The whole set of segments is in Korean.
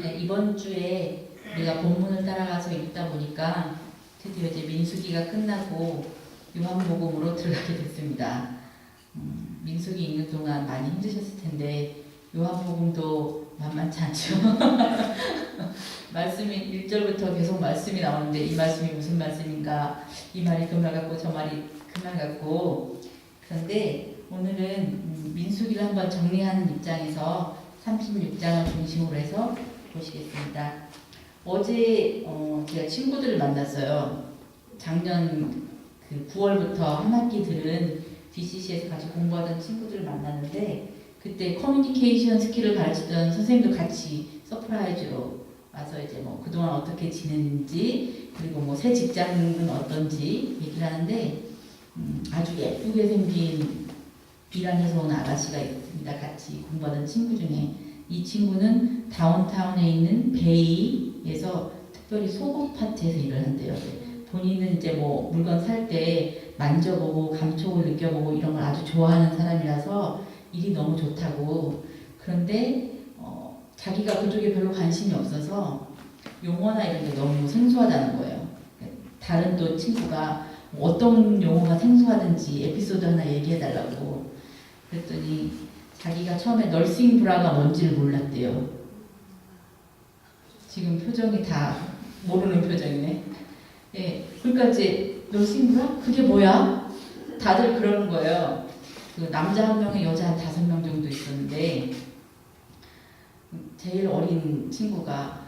네, 이번 주에 우리가 본문을 따라가서 읽다 보니까 드디어 이제 민수기가 끝나고 요한복음으로 들어가게 됐습니다. 민수기 읽는 동안 많이 힘드셨을 텐데 요한복음도 만만치 않죠. 말씀이 1절부터 계속 말씀이 나오는데 이 말씀이 무슨 말씀인가, 이 말이 그 말 같고 저 말이 그 말 같고. 그런데 오늘은 민수기를 한번 정리하는 입장에서 36장을 중심으로 해서 보시겠습니다. 어제 제가 친구들을 만났어요. 작년 그 9월부터 한 학기 들은 DCC에서 같이 공부하던 친구들을 만났는데, 그때 커뮤니케이션 스킬을 가르치던 선생님도 같이 서프라이즈로 와서 이제 뭐 그동안 어떻게 지냈는지, 그리고 뭐 새 직장은 어떤지 얘기를 하는데, 아주 예쁘게 생긴 비란에서 온 아가씨가 있습니다. 같이 공부하던 친구 중에. 이 친구는 다운타운에 있는 베이에서 특별히 속옷 파트에서 일을 한대요. 본인은 이제 뭐 물건 살 때 만져보고 감촉을 느껴보고 이런 걸 아주 좋아하는 사람이라서 일이 너무 좋다고. 그런데 자기가 그쪽에 별로 관심이 없어서 용어나 이런 게 너무 생소하다는 거예요. 다른 또 친구가 어떤 용어가 생소하든지 에피소드 하나 얘기해달라고 그랬더니 자기가 처음에 널싱 브라가 뭔지를 몰랐대요. 지금 표정이 다 모르는 표정이네. 예, 그러니까 이제 널싱 브라? 그게 뭐야? 다들 그러는 거예요. 그 남자 한 명에 여자 한 5명 정도 있었는데, 제일 어린 친구가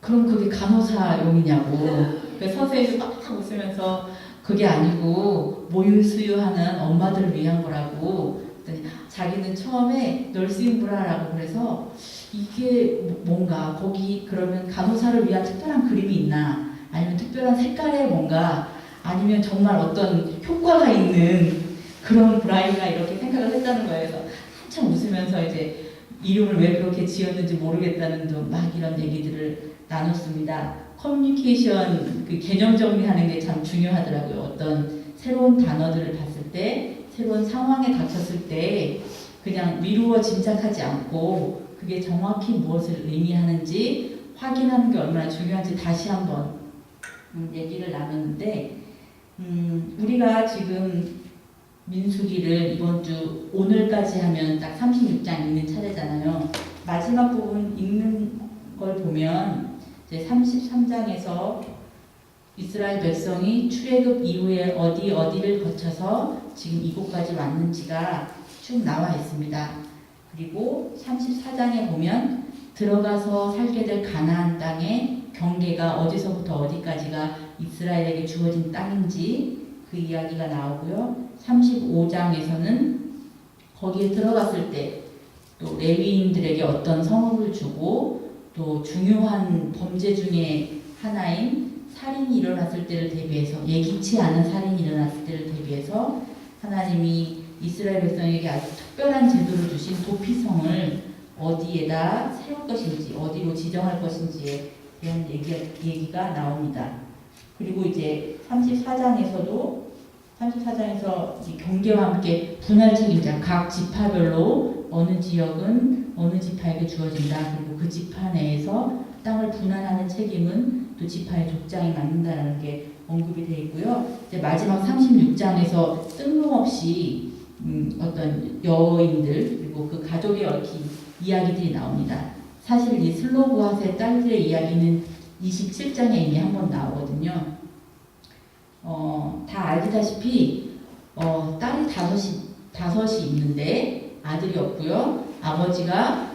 그럼 그게 간호사용이냐고. 그래서 선생님이 막 웃으면서 그게 아니고 모유 수유하는 엄마들을 위한 거라고. 그랬더니 자기는 처음에 널싱브라라고 그래서 이게 뭔가 거기 그러면 간호사를 위한 특별한 그림이 있나, 아니면 특별한 색깔의 뭔가, 아니면 정말 어떤 효과가 있는 그런 브라인가 이렇게 생각을 했다는 거예요. 그래서 한참 웃으면서 이제 이름을 왜 그렇게 지었는지 모르겠다는 등 막 이런 얘기들을 나눴습니다. 커뮤니케이션 그 개념 정리하는 게 참 중요하더라고요. 어떤 새로운 단어들을 봤을 때, 새로운 상황에 닥쳤을 때 그냥 미루어 짐작하지 않고 그게 정확히 무엇을 의미하는지 확인하는 게 얼마나 중요한지 다시 한번 얘기를 나눴는데, 우리가 지금 민수기를 이번 주 오늘까지 하면 딱 36장 읽는 차례잖아요. 마지막 부분 읽는 걸 보면 이제 33장에서 이스라엘 백성이 출애굽 이후에 어디를 거쳐서 지금 이곳까지 왔는지가 쭉 나와 있습니다. 그리고 34장에 보면 들어가서 살게 될 가나안 땅의 경계가 어디서부터 어디까지가 이스라엘에게 주어진 땅인지 그 이야기가 나오고요. 35장에서는 거기에 들어갔을 때 또 레위인들에게 어떤 성업을 주고, 또 중요한 범죄 중에 하나인 살인이 일어났을 때를 대비해서, 예기치 않은 살인이 일어났을 때를 대비해서 하나님이 이스라엘 백성에게 아주 특별한 제도를 주신 도피성을 어디에다 세울 것인지, 어디로 지정할 것인지에 대한 얘기가 나옵니다. 그리고 이제 34장에서 경계와 함께 분할 책임자, 각 지파별로 어느 지역은 어느 지파에게 주어진다. 그리고 그 지파 내에서 땅을 분할하는 책임은 또 지파의 족장이 맡는다는 게 언급이 되어 있고요. 이제 마지막 36장에서 뜬금없이 어떤 여인들 그리고 그 가족에 얽힌 이야기들이 나옵니다. 사실 이 슬로브핫의 딸들의 이야기는 27장에 이미 한번 나오거든요. 다 알다시피 딸이 다섯이 있는데 아들이 없고요. 아버지가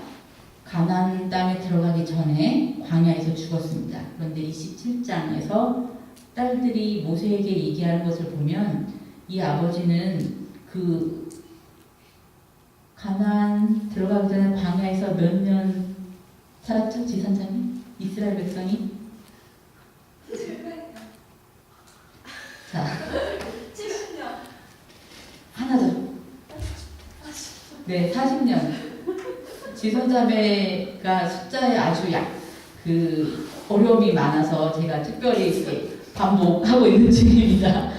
가나안 땅에 들어가기 전에 광야에서 죽었습니다. 그런데 27장에서 딸들이 모세에게 얘기하는 것을 보면 이 아버지는 그 가나안 들어가기 전에 광야에서 몇 년 살았죠? 지선장님? 이스라엘 백성이? 자, 70년. 하나 더. 네, 40년. 지선자매가 숫자에 아주 어려움이 많아서 제가 특별히 이렇게 반복하고 있는 중입니다.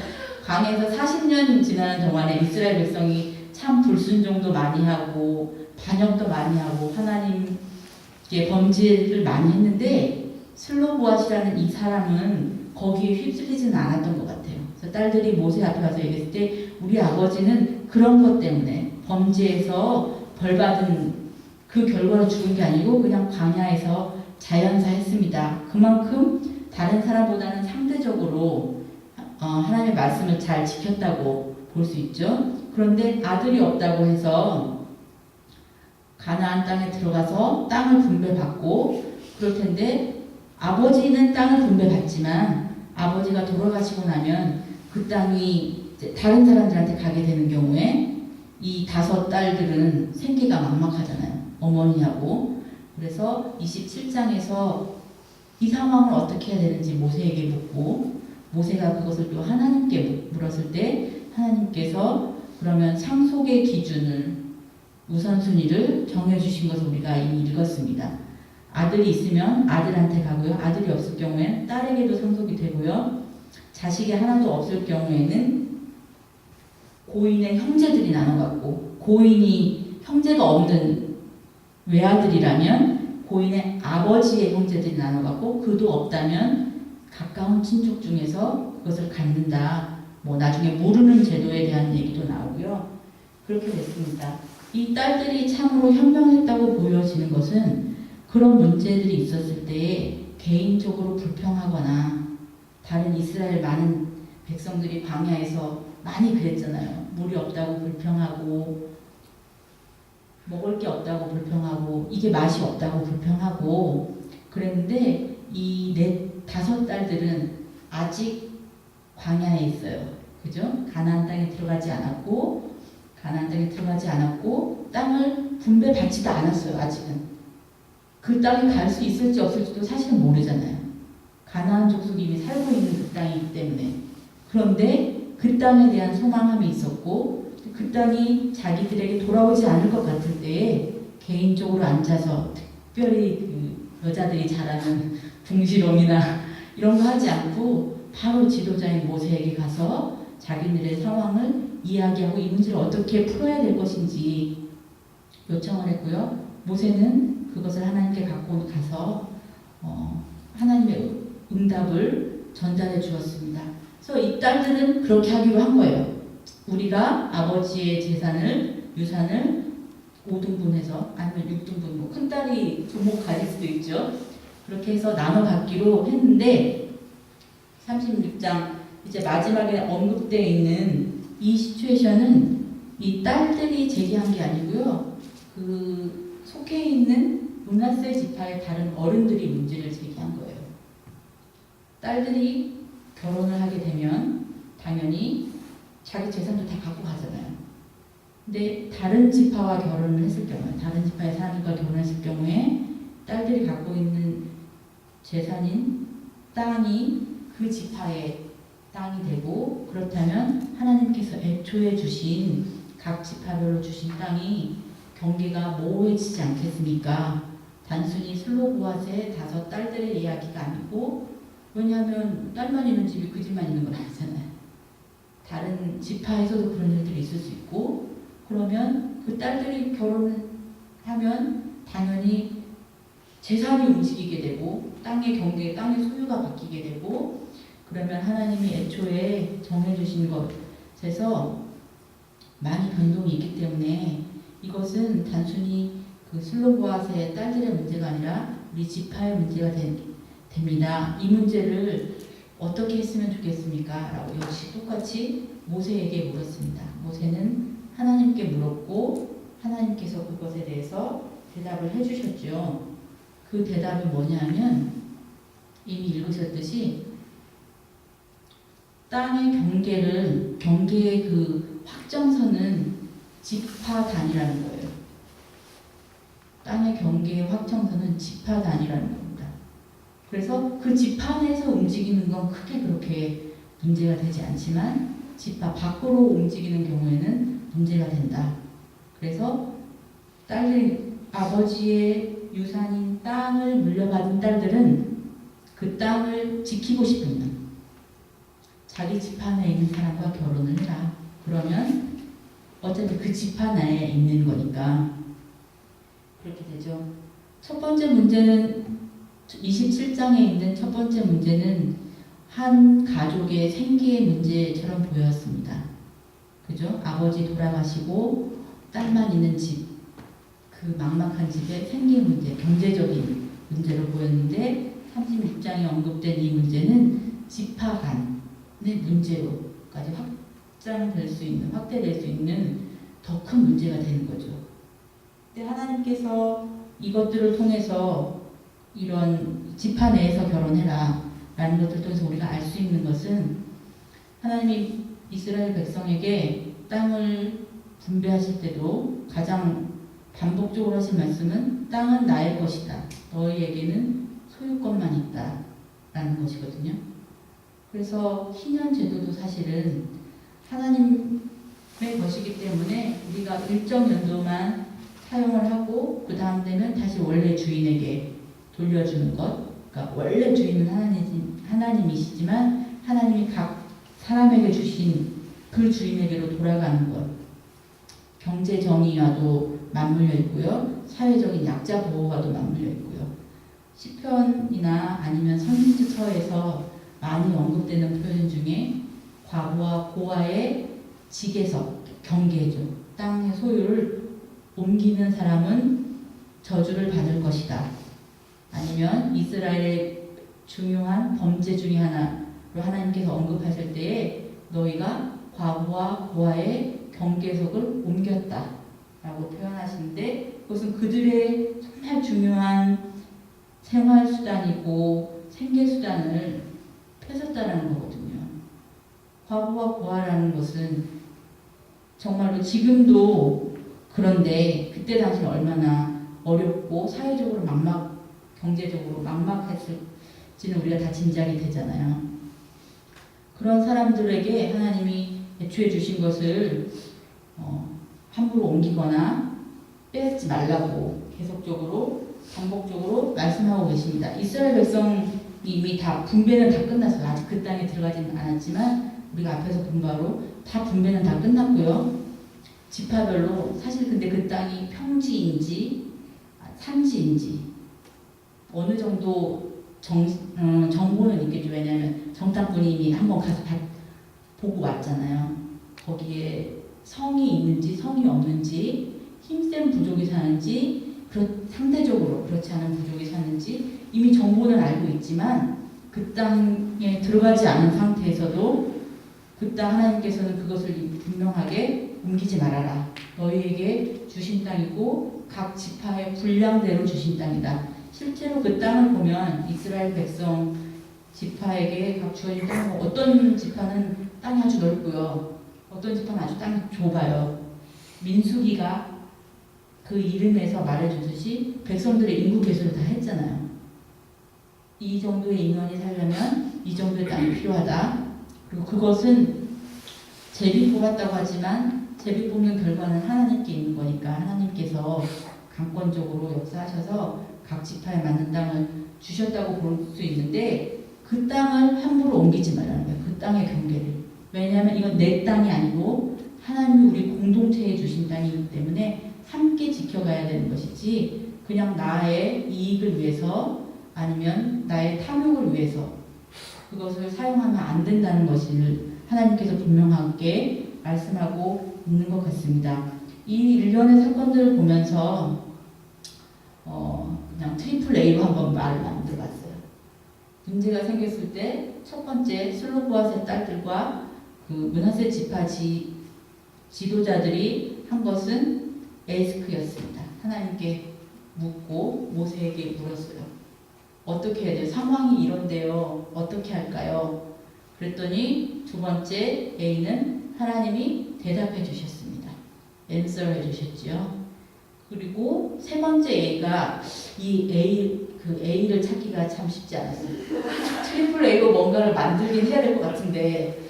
광야에서 40년 지나는 동안에 이스라엘 백성이 참 불순종도 많이 하고 반역도 많이 하고 하나님 이게 범죄를 많이 했는데 슬로보앗이라는 이 사람은 거기에 휩쓸리지는 않았던 것 같아요. 그래서 딸들이 모세 앞에 와서 얘기했을 때 우리 아버지는 그런 것 때문에 범죄에서 벌받은 그 결과로 죽은 게 아니고 그냥 광야에서 자연사했습니다. 그만큼 다른 사람보다는 상대적으로 하나님의 말씀을 잘 지켰다고 볼 수 있죠. 그런데 아들이 없다고 해서 가나안 땅에 들어가서 땅을 분배받고 그럴 텐데 아버지는 땅을 분배받지만 아버지가 돌아가시고 나면 그 땅이 이제 다른 사람들한테 가게 되는 경우에 이 5 딸들은 생계가 막막하잖아요. 어머니하고. 그래서 27장에서 이 상황을 어떻게 해야 되는지 모세에게 묻고 모세가 그것을 또 하나님께 물었을 때 하나님께서 그러면 상속의 기준을 우선순위를 정해주신 것을 우리가 이미 읽었습니다. 아들이 있으면 아들한테 가고요. 아들이 없을 경우에는 딸에게도 상속이 되고요. 자식이 하나도 없을 경우에는 고인의 형제들이 나눠갖고 고인이 형제가 없는 외아들이라면 고인의 아버지의 형제들이 나눠갖고 그도 없다면 가까운 친족 중에서 그것을 갖는다. 뭐 나중에 모르는 제도에 대한 얘기도 나오고요. 그렇게 됐습니다. 이 딸들이 참으로 현명했다고 보여지는 것은 그런 문제들이 있었을 때에 개인적으로 불평하거나 다른 이스라엘 많은 백성들이 광야에서 많이 그랬잖아요. 물이 없다고 불평하고 먹을 게 없다고 불평하고 이게 맛이 없다고 불평하고 그랬는데 이 5 딸들은 아직 광야에 있어요. 그죠? 가나안 땅에 들어가지 않았고 땅을 분배받지도 않았어요. 아직은. 그 땅에 갈 수 있을지 없을지도 사실은 모르잖아요. 가나안 족속이 이미 살고 있는 그 땅이기 때문에. 그런데 그 땅에 대한 소망함이 있었고 그 땅이 자기들에게 돌아오지 않을 것 같을 때에 개인적으로 앉아서 특별히 그 여자들이 잘하는 붕시렁이나 이런 거 하지 않고 바로 지도자인 모세에게 가서 자기들의 상황을 이야기하고 이 문제를 어떻게 풀어야 될 것인지 요청을 했고요. 모세는 그것을 하나님께 갖고 가서 하나님의 응답을 전달해 주었습니다. 그래서 이 딸들은 그렇게 하기로 한 거예요. 우리가 아버지의 재산을 유산을 5등분해서 아니면 6등분 뭐 큰딸이 두목 가질 수도 있죠. 그렇게 해서 나눠 갖기로 했는데 36장 이제 마지막에 언급되어 있는 이 시츄에이션은 이 딸들이 제기한 게 아니고요. 그 속해 있는 므낫세 지파의 다른 어른들이 문제를 제기한 거예요. 딸들이 결혼을 하게 되면 당연히 자기 재산도 다 갖고 가잖아요. 근데 다른 지파와 결혼을 했을 경우에 다른 지파의 사람들과 결혼했을 경우에 딸들이 갖고 있는 재산인 땅이 그 지파의 땅이 되고 그렇다면 하나님께서 애초에 주신 각 지파별로 주신 땅이 경계가 모호해지지 않겠습니까? 단순히 슬로보앗의 5 딸들의 이야기가 아니고 왜냐하면 딸만 있는 집이 그 집만 있는 건 아니잖아요. 다른 지파에서도 그런 일들이 있을 수 있고 그러면 그 딸들이 결혼을 하면 당연히 재산이 움직이게 되고 땅의 경계, 땅의 소유가 바뀌게 되고 그러면 하나님이 애초에 정해주신 것에서 많이 변동이 있기 때문에 이것은 단순히 그 슬로보앗의 딸들의 문제가 아니라 우리 지파의 문제가 됩니다. 이 문제를 어떻게 했으면 좋겠습니까? 라고 역시 똑같이 모세에게 물었습니다. 모세는 하나님께 물었고 하나님께서 그것에 대해서 대답을 해주셨죠. 그 대답이 뭐냐면 이미 읽으셨듯이 땅의 경계의 그 확정선은 지파 단위라는 거예요. 땅의 경계의 확정선은 지파 단위라는 겁니다. 그래서 그 지파 내에서 움직이는 건 크게 그렇게 문제가 되지 않지만 지파 밖으로 움직이는 경우에는 문제가 된다. 그래서 아버지의 유산인 땅을 물려받은 딸들은 그 땅을 지키고 싶으면 자기 지파 내에 있는 사람과 결혼을 해라. 그러면 어차피 그 지파 내에 있는 거니까 그렇게 되죠. 첫 번째 문제는 27장에 있는 첫 번째 문제는 한 가족의 생계의 문제처럼 보였습니다. 그죠? 아버지 돌아가시고 딸만 있는 집, 그 막막한 집의 생계 문제, 경제적인 문제로 보였는데 36장에 언급된 이 문제는 지파 간의 문제로까지 확장될 수 있는, 확대될 수 있는 더 큰 문제가 되는 거죠. 근데 하나님께서 이것들을 통해서 이런 지파 내에서 결혼해라 라는 것들을 통해서 우리가 알 수 있는 것은 하나님이 이스라엘 백성에게 땅을 분배하실 때도 가장 반복적으로 하신 말씀은 땅은 나의 것이다. 너희에게는 소유권만 있다. 라는 것이거든요. 그래서 희년 제도도 사실은 하나님의 것이기 때문에 우리가 일정 연도만 사용을 하고 그 다음 되면 다시 원래 주인에게 돌려주는 것. 그러니까 원래 주인은 하나님이시지만 하나님이 각 사람에게 주신 그 주인에게로 돌아가는 것. 경제 정의와도 맞물려 있고요. 사회적인 약자 보호와도 맞물려 있고요. 시편이나 아니면 선지서에서 많이 언급되는 표현 중에 과부와 고아의 직에서 경계죠. 땅의 소유를 옮기는 사람은 저주를 받을 것이다. 아니면 이스라엘의 중요한 범죄 중에 하나로 하나님께서 언급하실 때에 너희가 과부와 고아의 경계석을 옮겼다 라고 표현하시는데 그것은 그들의 정말 중요한 생활수단이고 생계수단을 뺏었다라는 거거든요. 과부와 고아라는 것은 정말로 지금도 그런데 그때 당시는 얼마나 어렵고 사회적으로 경제적으로 막막했을지는 우리가 다 짐작이 되잖아요. 그런 사람들에게 하나님이 애초에 주신 것을 함부로 옮기거나 빼앗지 말라고 계속적으로 반복적으로 말씀하고 계십니다. 이스라엘 백성이 이미 다 분배는 다 끝났어요. 아직 그 땅에 들어가지는 않았지만 우리가 앞에서 본 바로 다 분배는 다 끝났고요. 지파별로 사실 근데 그 땅이 평지인지 산지인지 어느 정도 정보는 있겠죠. 왜냐하면 정탐꾼이 이미 한번 가서 보고 왔잖아요. 거기에 성이 있는지 성이 없는지 힘센 부족이 사는지 상대적으로 그렇지 않은 부족이 사는지 이미 정보는 알고 있지만 그 땅에 들어가지 않은 상태에서도 그 땅 하나님께서는 그것을 분명하게 옮기지 말아라. 너희에게 주신 땅이고 각 지파의 분량대로 주신 땅이다. 실제로 그 땅을 보면 이스라엘 백성 지파에게 각 주어진 땅은 어떤 지파는 땅이 아주 넓고요. 어떤 지파는 아주 땅이 좁아요. 민수기가 그 이름에서 말해주듯이 백성들의 인구 계수를 다 했잖아요. 이 정도의 인원이 살려면 이 정도의 땅이 필요하다. 그리고 그것은 제비 뽑았다고 하지만 제비 뽑는 결과는 하나님께 있는 거니까 하나님께서 강권적으로 역사하셔서 각 지파에 맞는 땅을 주셨다고 볼 수 있는데 그 땅을 함부로 옮기지 말라는 거예요. 그 땅의 경계를. 왜냐하면 이건 내 땅이 아니고 하나님이 우리 공동체에 주신 땅이기 때문에 함께 지켜가야 되는 것이지 그냥 나의 이익을 위해서 아니면 나의 탐욕을 위해서 그것을 사용하면 안 된다는 것을 하나님께서 분명하게 말씀하고 있는 것 같습니다. 이 일련의 사건들을 보면서 그냥 트리플 A로 한번 말을 만들어봤어요. 문제가 생겼을 때 첫 번째 슬로보아스의 딸들과 그 므낫세 지파 지도자들이 한 것은 에스크였습니다. 하나님께 묻고 모세에게 물었어요. 어떻게 해야 돼요? 상황이 이런데요. 어떻게 할까요? 그랬더니 두 번째 A는 하나님이 대답해 주셨습니다. answer 해 주셨죠. 그리고 세 번째 A가 그 A를 찾기가 참 쉽지 않았어요. 트리플 A로 뭔가를 만들긴 해야 될 것 같은데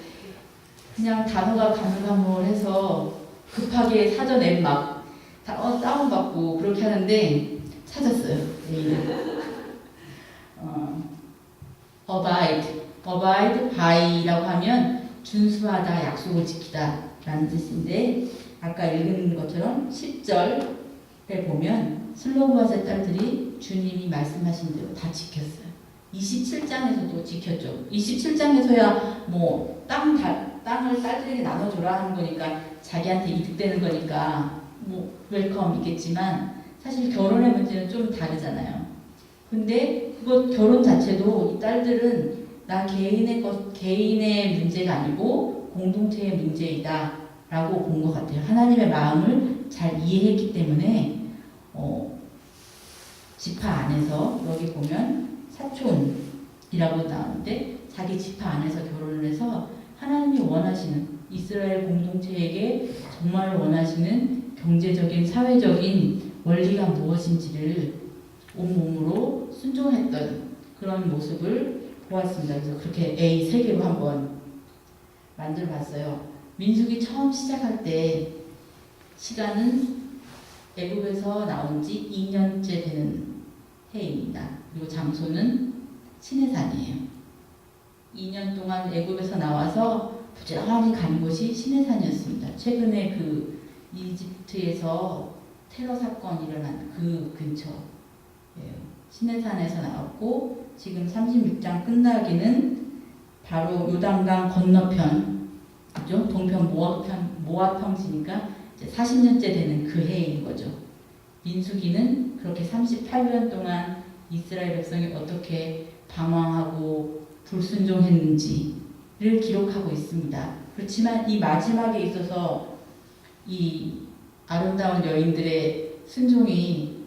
그냥 단어가 가물가물해서 급하게 사전 앱 막 다운받고 그렇게 하는데 찾았어요. A를. abide by라고 하면 준수하다, 약속을 지키다 라는 뜻인데 아까 읽은 것처럼 10절에 보면 슬로보아스의 딸들이 주님이 말씀하신 대로 다 지켰어요. 27장에서도 지켰죠. 27장에서야 뭐 땅을 딸들에게 나눠줘라 하는 거니까 자기한테 이득되는 거니까 뭐 웰컴 있겠지만 사실 결혼의 문제는 좀 다르잖아요. 근데 그거 결혼 자체도 이 딸들은 나 개인의 문제가 아니고 공동체의 문제이다 라고 본 것 같아요. 하나님의 마음을 잘 이해했기 때문에 지파 안에서 여기 보면 사촌이라고 나오는데 자기 지파 안에서 결혼을 해서 하나님이 원하시는 이스라엘 공동체에게 정말 원하시는 경제적인 사회적인 원리가 무엇인지를 온몸으로 순종했던 그런 모습을 보았습니다. 그래서 그렇게 A 3개로 한번 만들어 봤어요. 민수기 처음 시작할 때 시간은 애굽에서 나온 지 2년째 되는 해입니다. 그리고 장소는 시내산이에요. 2년 동안 애굽에서 나와서 부지런히 간 곳이 시내산이었습니다. 최근에 그 이집트에서 테러 사건이 일어난 그 근처예요. 시내산에서 나왔고 지금 36장 끝나기는 바로 요단강 건너편, 그죠? 동편 모압 평지니까 이제 40년째 되는 그 해인 거죠. 민수기는 그렇게 38년 동안 이스라엘 백성이 어떻게 방황하고 불순종했는지를 기록하고 있습니다. 그렇지만 이 마지막에 있어서 이 아름다운 여인들의 순종이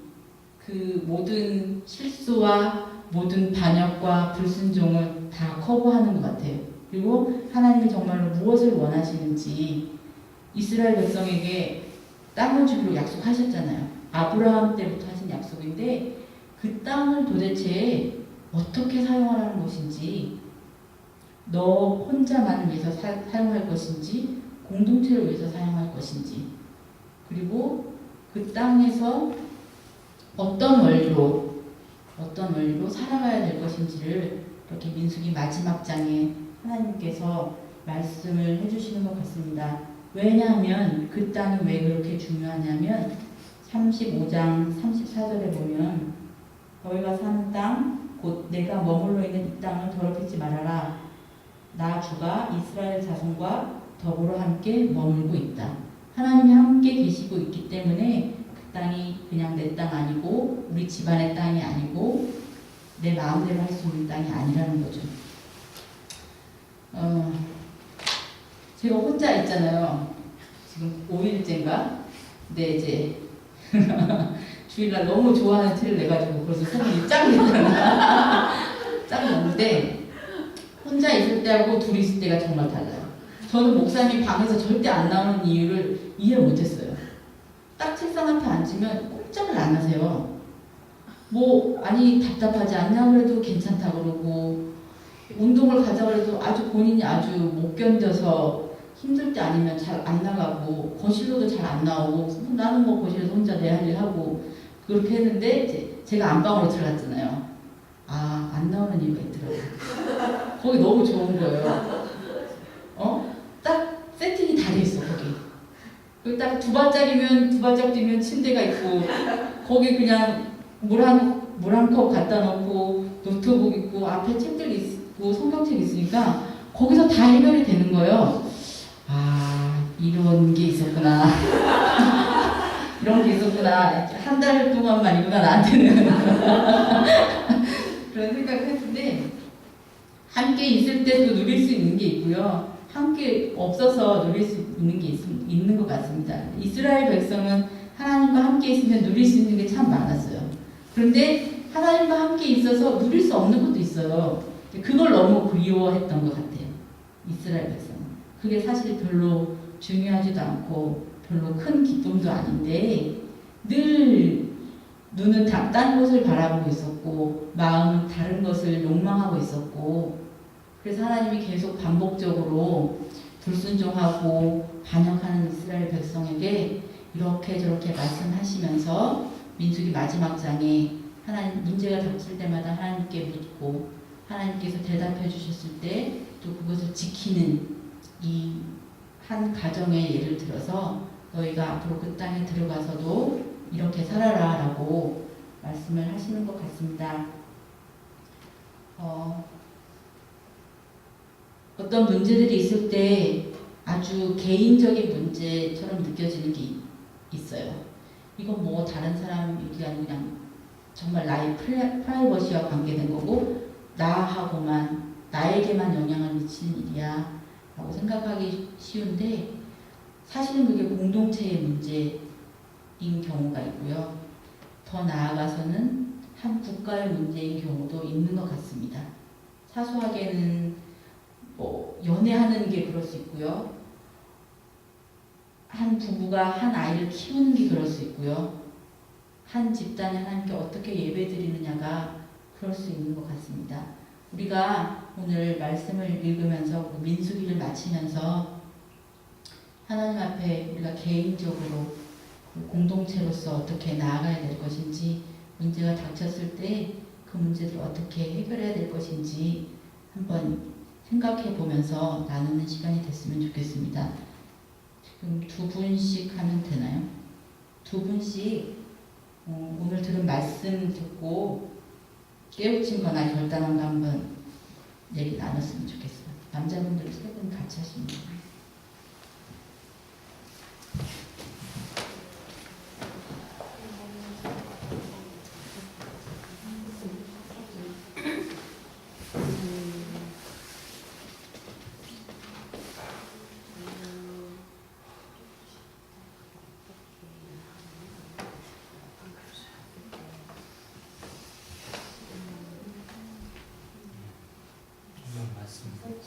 그 모든 실수와 모든 반역과 불순종을 다 커버하는 것 같아요. 그리고 하나님이 정말로 무엇을 원하시는지 이스라엘 백성에게 땅을 주기로 약속하셨잖아요. 아브라함 때부터 하신 약속인데 그 땅을 도대체 어떻게 사용하라는 것인지, 너 혼자만을 위해서 사용할 것인지 공동체를 위해서 사용할 것인지, 그리고 그 땅에서 어떤 원리로 살아가야 될 것인지를 이렇게 민수기 마지막 장에 하나님께서 말씀을 해주시는 것 같습니다. 왜냐하면 그 땅이 왜 그렇게 중요하냐면 35장 34절에 보면 너희가 사는 땅 곧 내가 머물러 있는 이 땅을 더럽히지 말아라. 나 주가 이스라엘 자손과 더불어 함께 머물고 있다. 하나님이 함께 계시고 있기 때문에 그 땅이 그냥 내 땅 아니고 우리 집안의 땅이 아니고 내 마음대로 할 수 있는 땅이 아니라는 거죠. 제가 혼자 있잖아요. 지금 5일째인가? 근데 이제 주일날 너무 좋아하는 티를 내가지고 벌써 소문이 짱 났잖아. 짱 났는데 혼자 있을 때하고 둘이 있을 때가 정말 달라요. 저는 목사님 방에서 절대 안 나오는 이유를 이해 못했어요. 딱 책상 앞에 앉으면 꼼짝을 안 하세요. 아니 답답하지 않냐 그래도 괜찮다 그러고, 운동을 가자 그래도 본인이 아주 못 견뎌서 힘들 때 아니면 잘 안 나가고, 거실로도 잘 안 나오고, 나는 거실에서 혼자 내 할 일 하고 그렇게 했는데 이제 제가 안방으로 들어갔잖아요. 안 나오는 이유가 있더라고요. 거기 너무 좋은 거예요. 딱 세팅이 다 돼 있어 거기. 그리고 딱 2발짝이면 2발짝 뛰면 침대가 있고, 거기 그냥 물 한 컵 갖다 놓고 노트북 있고 앞에 책들 있고 성경책 있으니까 거기서 다 해결이 되는 거예요. 이런 게 있었구나. 이런 게 있었구나. 한 달 동안만이구나 나한테는. 그런 생각을 했는데, 함께 있을 때도 누릴 수 있는 게 있고요. 함께 없어서 누릴 수 있는 게 있는 것 같습니다. 이스라엘 백성은 하나님과 함께 있으면 누릴 수 있는 게 참 많았어요. 그런데 하나님과 함께 있어서 누릴 수 없는 것도 있어요. 그걸 너무 그리워했던 것 같아요. 이스라엘 백성은. 그게 사실 별로 중요하지도 않고 별로 큰 기쁨도 아닌데 늘 눈은 딴 곳을 바라보고 있었고 마음은 다른 것을 욕망하고 있었고, 그래서 하나님이 계속 반복적으로 불순종하고 반역하는 이스라엘 백성에게 이렇게 저렇게 말씀하시면서 민수기 마지막 장에 하나님 문제가 닥칠 때마다 하나님께 묻고 하나님께서 대답해 주셨을 때 또 그것을 지키는 이 한 가정의 예를 들어서 너희가 앞으로 그 땅에 들어가서도 이렇게 살아라라고 말씀을 하시는 것 같습니다. 어떤 문제들이 있을 때 아주 개인적인 문제처럼 느껴지는 게 있어요. 이건 뭐 다른 사람 얘기 아니고 그냥 정말 나의 프라이버시와 관계된 거고 나하고만 나에게만 영향을 미치는 일이야 라고 생각하기 쉬운데 사실은 그게 공동체의 문제인 경우가 있고요. 더 나아가서는 한 국가의 문제인 경우도 있는 것 같습니다. 사소하게는 뭐 연애하는 게 그럴 수 있고요. 한 부부가 한 아이를 키우는 게 그럴 수 있고요. 한 집단이 하나님께 어떻게 예배드리느냐가 그럴 수 있는 것 같습니다. 우리가 오늘 말씀을 읽으면서 민수기를 마치면서 하나님 앞에 우리가 개인적으로 공동체로서 어떻게 나아가야 될 것인지 문제가 닥쳤을 때 그 문제를 어떻게 해결해야 될 것인지 한번 생각해 보면서 나누는 시간이 됐으면 좋겠습니다. 지금 2분씩 하면 되나요? 2분씩 오늘 들은 말씀 듣고 깨우친 거나 결단한 거 한번 얘기 나눴으면 좋겠어요. 남자분들 3분 같이 하시면 돼요. 말씀 듣고